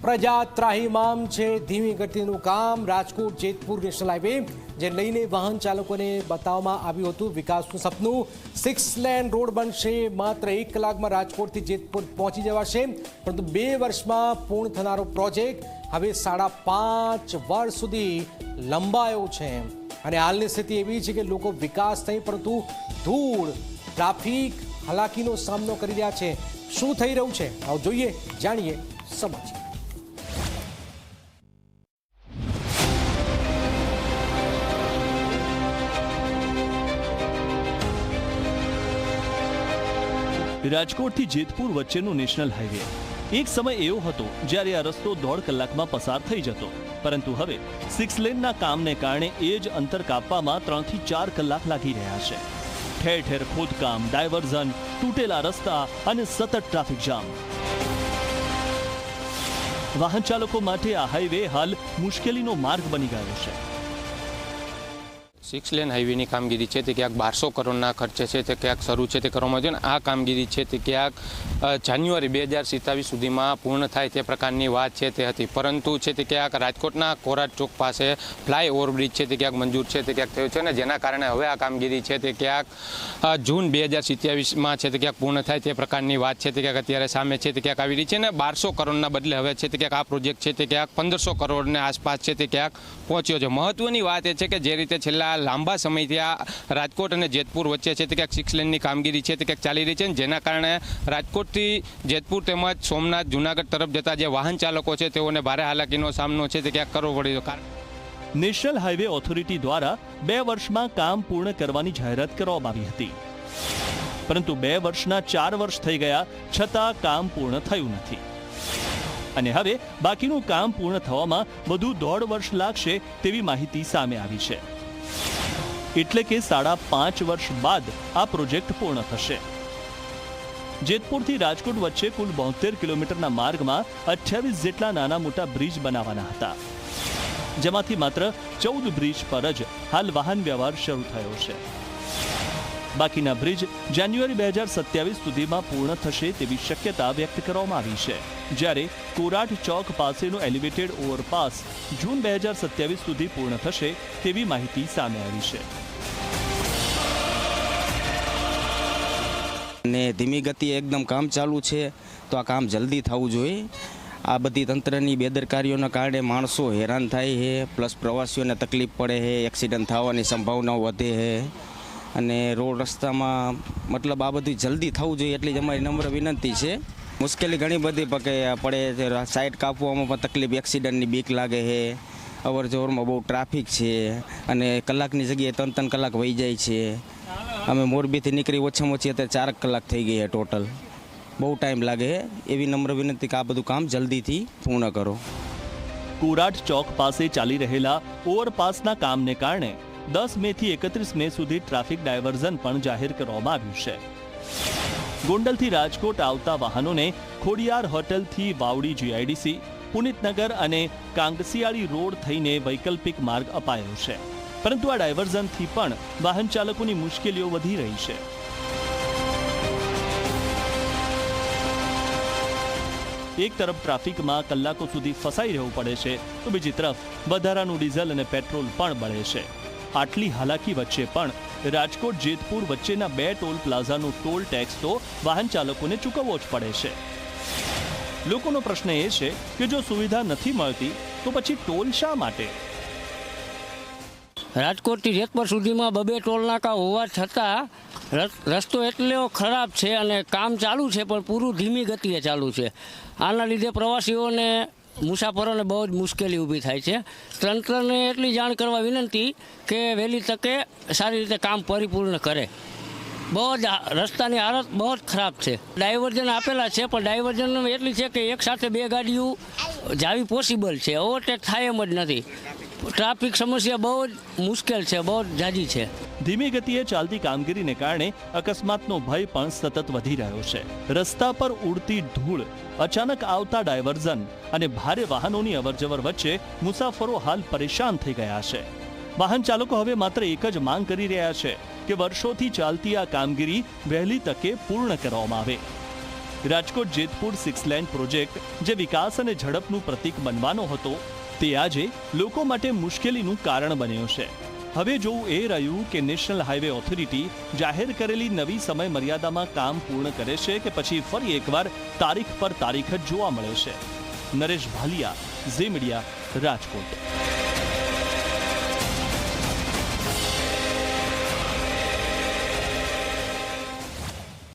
પ્રજા ત્રાહિમામ છે। ધીમી ગતિનું કામ રાજકોટ જેતપુર નેશનલ હાઈવે જે લઈને વાહન ચાલકોને બતાવવામાં આવ્યું હતું વિકાસનું સપનું 6 લેન રોડ બનશે। માત્ર 1 કલાકમાં રાજકોટથી જેતપુર પહોંચી જવાશે, પરંતુ 2 વર્ષમાં પૂર્ણ થનારો પ્રોજેક્ટ હવે 5.5 વર્ષ સુધી લંબાયો છે। અને હાલની સ્થિતિ એવી છે કે લોકો વિકાસ નહીં પરંતુ ધૂળ, ટ્રાફિક, હાલાકીનો સામનો કરી રહ્યા છે। શું થઈ રહ્યું છે આવો જોઈએ, જાણીએ, સમજીએ। રાજકોટથી જેતપુર વચ્ચેનો નેશનલ હાઈવે એક સમય એવો હતો જ્યારે આ રસ્તો 1.5 કલાકમાં પસાર થઈ જતો, પરંતુ હવે 6 લેનના કામને કારણે એ જ અંતર કાપવામાં 3 થી 4 કલાક લાગી રહ્યા છે। ઠેર ઠેર ખોદકામ, ડાયવર્ઝન, તૂટેલા રસ્તા અને સતત ટ્રાફિક જામ। વાહન ચાલકો માટે આ હાઈવે હાલ મુશ્કેલીનો માર્ગ બની ગયો છે। 6 લેન હાઈવેની કામગીરી છે તે ક્યાંક 1200 કરોડના ખર્ચે છે તે ક્યાંક શરૂ છે તે કરવામાં આવ્યું અને આ કામગીરી છે તે ક્યાંક જાન્યુઆરી 2027 સુધીમાં પૂર્ણ થાય તે પ્રકારની વાત છે તે હતી, પરંતુ છે તે ક્યાંક રાજકોટના કોરાટ ચોક પાસે ફ્લાય ઓવરબ્રિજ છે તે ક્યાંક મંજૂર છે તે ક્યાંક થયું છે અને જેના કારણે હવે આ કામગીરી છે તે ક્યાંક જૂન 2027માં છે તે ક્યાંક પૂર્ણ થાય તે પ્રકારની વાત છે તે ક્યાંક અત્યારે સામે છે તે ક્યાંક આવી રહી છે અને 1200 કરોડના બદલે હવે છે તે ક્યાંક આ પ્રોજેક્ટ છે તે ક્યાંક 1500 કરોડને આસપાસ છે તે ક્યાંક પહોંચ્યો છે। મહત્વની વાત એ છે કે જે રીતે છેલ્લા લાંબા સમયથી આ રાજકોટ અને જેતપુર વચ્ચે છે તે ક્યાંક 6 લેનની કામગીરી છે તે ક્યાંક ચાલી રહી છે, જેના કારણે રાજકોટથી જેતપુર તેમજ સોમનાથ, જૂનાગઢ તરફ જતા જે વાહન ચાલકો છે તેઓને ભારે હાલાકીનો સામનો છે તે ક્યાંક કરવો પડ્યો। નેશનલ હાઈવે ઓથોરિટી દ્વારા 2 વર્ષમાં કામ પૂર્ણ કરવાની જાહેરાત કરવામાં આવી હતી, પરંતુ 2 વર્ષના 4 વર્ષ થઈ ગયા છતાં કામ પૂર્ણ થયું નથી અને હવે બાકીનું કામ પૂર્ણ થવામાં વધુ 1.5 વર્ષ લાગશે તેવી માહિતી સામે આવી છે। એટલે કે 5.5 વર્ષ બાદ આ પ્રોજેક્ટ પૂર્ણ થશે। જેતપુરથી રાજકોટ વચ્ચે કુલ 72 કિલોમીટરના માર્ગમાં 28 જેટલા નાના મોટા બ્રિજ બનાવવાના હતા, જેમાંથી માત્ર 14 બ્રિજ પર જ હાલ વાહન વ્યવહાર શરૂ થયો છે। બાકીના બ્રિજ જાન્યુઆરી 2027 સુધીમાં પૂર્ણ થશે તેવી શક્યતા વ્યક્ત કરવામાં આવી છે, જ્યારે કોરાટ ચોક પાસેનો એલિવેટેડ ઓવરપાસ જૂન 2027 સુધી પૂર્ણ થશે તેવી માહિતી સામે આવી છે। ને ધીમી ગતિએ એકદમ કામ ચાલુ છે, તો આ કામ જલ્દી થવું જોઈએ। આ બધી તંત્રની બેદરકારીઓના કારણે માણસો હેરાન થાય છે, પ્લસ પ્રવાસીઓને તકલીફ પડે છે, એક્સિડન્ટ થવાની સંભાવનાઓ વધે છે અને રોડ રસ્તામાં મતલબ આ બધું જલ્દી થવું જોઈએ એટલી જ અમારી નમ્ર વિનંતી છે। મુશ્કેલી ઘણી બધી પડે છે, સાઈડ કાપવામાં પણ તકલીફ, એક્સિડન્ટની બીક લાગે છે, અવર જવરમાં બહુ ટ્રાફિક છે અને કલાકની જગ્યાએ 3-3 કલાક વહી જાય છે। અમે મોરબીથી નીકળી ઓછામાં ઓછી અત્યારે 4 કલાક થઈ ગઈ છે ટોટલ, બહુ ટાઈમ લાગે છે। એવી નમ્ર વિનંતી કે આ બધું કામ જલ્દીથી પૂર્ણ કરો। કોરાટ ચોક પાસે ચાલી રહેલા ઓવરપાસના કામને કારણે 10 મેથી 31 મે સુધી ટ્રાફિક ડાયવર્ઝન પણ જાહેર કરવામાં આવ્યું છે। ગોંડલથી રાજકોટ આવતા વાહનોને ખોડિયાર હોટલથી વાવડી જીઆઈડીસી, પુનિતનગર અને કાંગસિયાળી રોડ થઈને વૈકલ્પિક માર્ગ અપાયો છે, પરંતુ આ ડાયવર્ઝનથી પણ વાહન ચાલકોની મુશ્કેલીઓ વધી રહી છે। એક તરફ ટ્રાફિકમાં કલાકો સુધી ફસાઈ રહેવું પડે છે, તો બીજી તરફ વધારાનું ડીઝલ અને પેટ્રોલ પણ બળે છે। આટલી હાલાકી વચ્ચે પણ રાજકોટ જેતપુર વચ્ચેના 2 ટોલ પ્લાઝાનો ટોલ ટેક્સ તો વાહન ચાલકોને ચૂકવવો જ પડે છે। લોકોનો પ્રશ્ન એ છે કે જો સુવિધા નથી મળતી તો પછી ટોલ શા માટે? રાજકોટથી જેતપુર સુધીમાં 2 ટોલ નાકા હોવા છતાં રસ્તો એટલો ખરાબ છે અને કામ ચાલુ છે પણ પૂરું ધીમી ગતિએ ચાલુ છે। આના લીધે પ્રવાસીઓને, મુસાફરોને બહુ જ મુશ્કેલી ઊભી થાય છે। તંત્રને એટલી જાણ કરવા વિનંતી કે વહેલી તકે સારી રીતે કામ પરિપૂર્ણ કરે। બહુ જ રસ્તાની હાલત બહુ જ ખરાબ છે। ડાયવર્ઝન આપેલા છે પણ ડાયવર્ઝન એટલી છે કે એક સાથે 2 ગાડીઓ જાવી પોસિબલ છે, ઓવરટેક થાય એમ જ નથી। ટ્રાફિક સમસ્યા બહુ જ મુશ્કેલ છે, બહુ જ જાજી છે। ધીમી ગતિએ ચાલતી કામગીરીને કારણે અકસ્માતનો ભય પણ સતત વધી રહ્યો છે। રસ્તા પર ઉડતી ધૂળ, અચાનક આવતા ડાયવર્ઝન અને ભારે વાહનોની અવરજવર વચ્ચે મુસાફરો હાલ પરેશાન થઈ ગયા છે। વાહન ચાલકો હવે માત્ર એક જ માંગ કરી રહ્યા છે કે વર્ષોથી ચાલતી આ કામગીરી વહેલી તકે પૂર્ણ કરવામાં આવે। રાજકોટ જેતપુર 6 લેન પ્રોજેક્ટ, જે વિકાસ અને ઝડપનું પ્રતીક બનવાનો હતો, તે આજે લોકો માટે મુશ્કેલીનું કારણ બન્યો છે. હવે જોવું એ રહ્યું કે નેશનલ હાઈવે ઓથોરિટી જાહેર કરેલી નવી સમય મર્યાદામાં કામ પૂર્ણ કરે છે કે પછી ફરી એકવાર તારીખ પર તારીખ જ જોવા મળે છે. નરેશ ભાલિયા, ઝી મીડિયા, રાજકોટ.